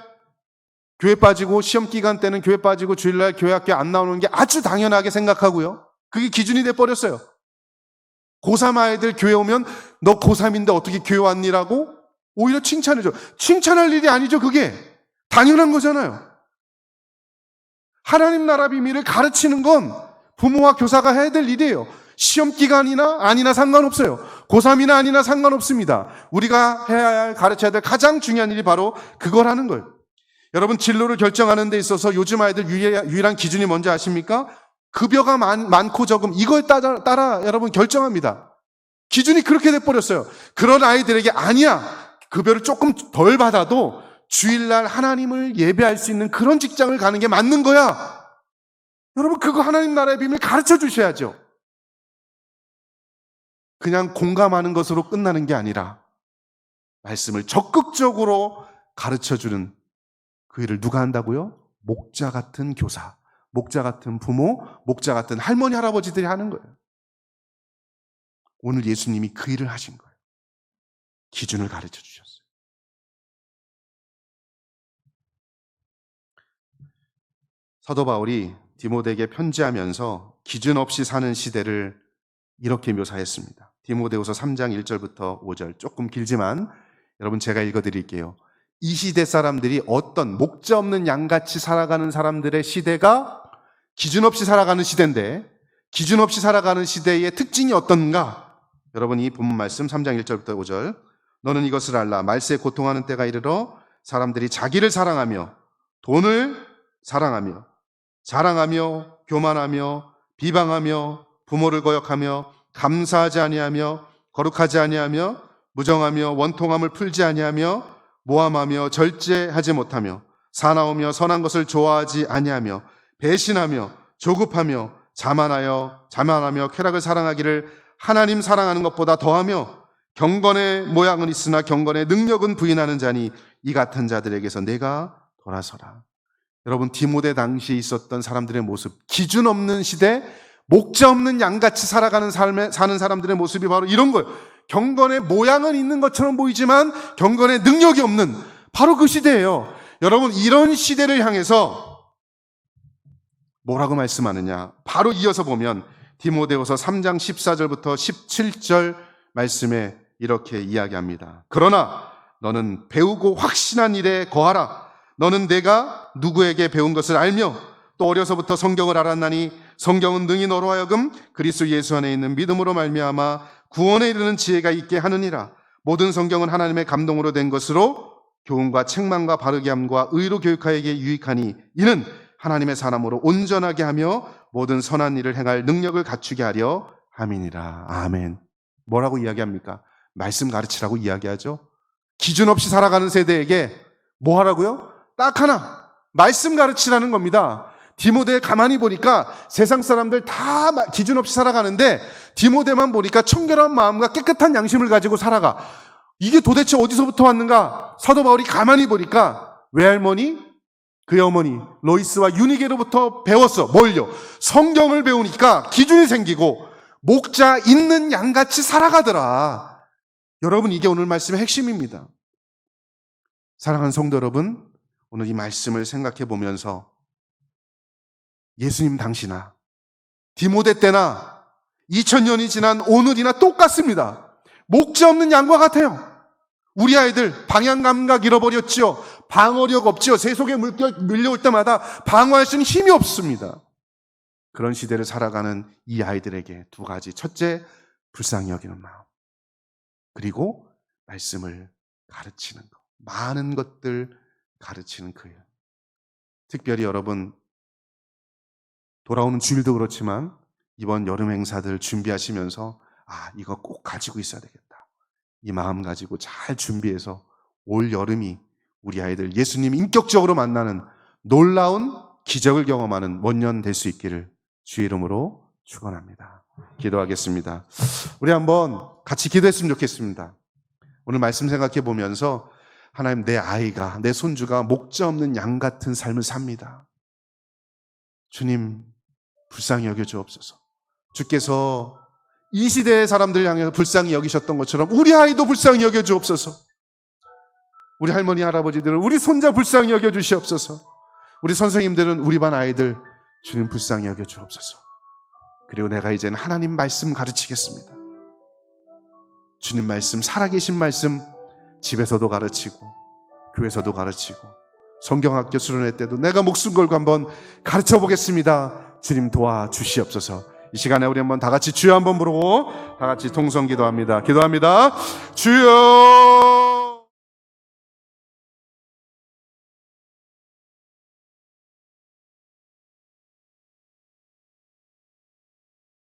교회 빠지고, 시험 기간 때는 교회 빠지고 주일날 교회 학교 안 나오는 게 아주 당연하게 생각하고요. 그게 기준이 돼버렸어요. 고3 아이들 교회 오면 너 고3인데 어떻게 교회 왔니라고 오히려 칭찬해줘. 칭찬할 일이 아니죠. 그게 당연한 거잖아요. 하나님 나라 비밀을 가르치는 건 부모와 교사가 해야 될 일이에요. 시험 기간이나 아니나 상관없어요. 고3이나 아니나 상관없습니다. 우리가 해야 할, 가르쳐야 될 가장 중요한 일이 바로 그걸 하는 거예요. 여러분 진로를 결정하는 데 있어서 요즘 아이들 유일한 기준이 뭔지 아십니까? 급여가 많고 적음, 이거에 따라 여러분 결정합니다. 기준이 그렇게 돼버렸어요. 그런 아이들에게 아니야, 급여를 조금 덜 받아도 주일날 하나님을 예배할 수 있는 그런 직장을 가는 게 맞는 거야. 여러분 그거 하나님 나라의 비밀 가르쳐 주셔야죠. 그냥 공감하는 것으로 끝나는 게 아니라 말씀을 적극적으로 가르쳐주는 그 일을 누가 한다고요? 목자 같은 교사, 목자 같은 부모, 목자 같은 할머니, 할아버지들이 하는 거예요. 오늘 예수님이 그 일을 하신 거예요. 기준을 가르쳐 주셨어요. 사도 바울이 디모데에게 편지하면서 기준 없이 사는 시대를 이렇게 묘사했습니다. 디모데후서 3장 1절부터 5절, 조금 길지만 여러분 제가 읽어드릴게요. 이 시대 사람들이 어떤 목자 없는 양같이 살아가는 사람들의 시대가 기준 없이 살아가는 시대인데, 기준 없이 살아가는 시대의 특징이 어떤가? 여러분 이 본문 말씀 3장 1절부터 5절 너는 이것을 알라. 말세에 고통하는 때가 이르러 사람들이 자기를 사랑하며 돈을 사랑하며 자랑하며 교만하며 비방하며 부모를 거역하며 감사하지 아니하며 거룩하지 아니하며 무정하며 원통함을 풀지 아니하며 모함하며 절제하지 못하며 사나우며 선한 것을 좋아하지 아니하며 배신하며 조급하며 자만하며 쾌락을 사랑하기를 하나님 사랑하는 것보다 더하며 경건의 모양은 있으나 경건의 능력은 부인하는 자니 이 같은 자들에게서 내가 돌아서라. 여러분, 디모데 당시에 있었던 사람들의 모습, 기준 없는 시대, 목자 없는 양같이 살아가는 사는 사람들의 모습이 바로 이런 거예요. 경건의 모양은 있는 것처럼 보이지만 경건의 능력이 없는 바로 그 시대예요. 여러분, 이런 시대를 향해서 뭐라고 말씀하느냐? 바로 이어서 보면 디모데후서 3장 14절부터 17절 말씀에 이렇게 이야기합니다. 그러나 너는 배우고 확신한 일에 거하라. 너는 내가 누구에게 배운 것을 알며 또 어려서부터 성경을 알았나니 성경은 능히 너로 하여금 그리스도 예수 안에 있는 믿음으로 말미암아 구원에 이르는 지혜가 있게 하느니라. 모든 성경은 하나님의 감동으로 된 것으로 교훈과 책망과 바르게 함과 의로 교육하에게 유익하니 이는 하나님의 사람으로 온전하게 하며 모든 선한 일을 행할 능력을 갖추게 하려 함이니라. 아멘. 뭐라고 이야기합니까? 말씀 가르치라고 이야기하죠. 기준 없이 살아가는 세대에게 뭐 하라고요? 딱 하나, 말씀 가르치라는 겁니다. 디모데 가만히 보니까 세상 사람들 다 기준 없이 살아가는데 디모데만 보니까 청결한 마음과 깨끗한 양심을 가지고 살아가. 이게 도대체 어디서부터 왔는가? 사도 바울이 가만히 보니까 외할머니, 그의 어머니 로이스와 유니게로부터 배웠어. 뭘요? 성경을 배우니까 기준이 생기고 목자 있는 양같이 살아가더라. 여러분, 이게 오늘 말씀의 핵심입니다. 사랑하는 성도 여러분, 오늘 이 말씀을 생각해 보면서 예수님 당시나 디모데 때나 2000년이 지난 오늘이나 똑같습니다. 목자 없는 양과 같아요. 우리 아이들 방향 감각 잃어버렸죠. 방어력 없죠. 새 속에 밀려올 때마다 방어할 수 있는 힘이 없습니다. 그런 시대를 살아가는 이 아이들에게 두 가지. 첫째, 불쌍히 여기는 마음. 그리고 말씀을 가르치는 것. 많은 것들 가르치는 거예요. 특별히 여러분, 돌아오는 주일도 그렇지만 이번 여름 행사들 준비하시면서 이거 꼭 가지고 있어야 되겠다. 이 마음 가지고 잘 준비해서 올 여름이 우리 아이들 예수님 인격적으로 만나는 놀라운 기적을 경험하는 원년 될 수 있기를 주의 이름으로 축원합니다. 기도하겠습니다. 우리 한번 같이 기도했으면 좋겠습니다. 오늘 말씀 생각해 보면서 하나님, 내 아이가, 내 손주가 목자 없는 양 같은 삶을 삽니다. 주님, 불쌍히 여겨주옵소서. 주께서 이 시대의 사람들 향해서 불쌍히 여기셨던 것처럼 우리 아이도 불쌍히 여겨주옵소서. 우리 할머니, 할아버지들은 우리 손자 불쌍히 여겨주시옵소서. 우리 선생님들은 우리 반 아이들 주님 불쌍히 여겨주옵소서. 그리고 내가 이제는 하나님 말씀 가르치겠습니다. 주님 말씀, 살아계신 말씀 집에서도 가르치고 교회에서도 가르치고 성경학교 수련회 때도 내가 목숨 걸고 한번 가르쳐 보겠습니다. 주님 도와주시옵소서. 이 시간에 우리 한번 다 같이 주여 한번 부르고 다 같이 통성 기도합니다. 기도합니다. 주여.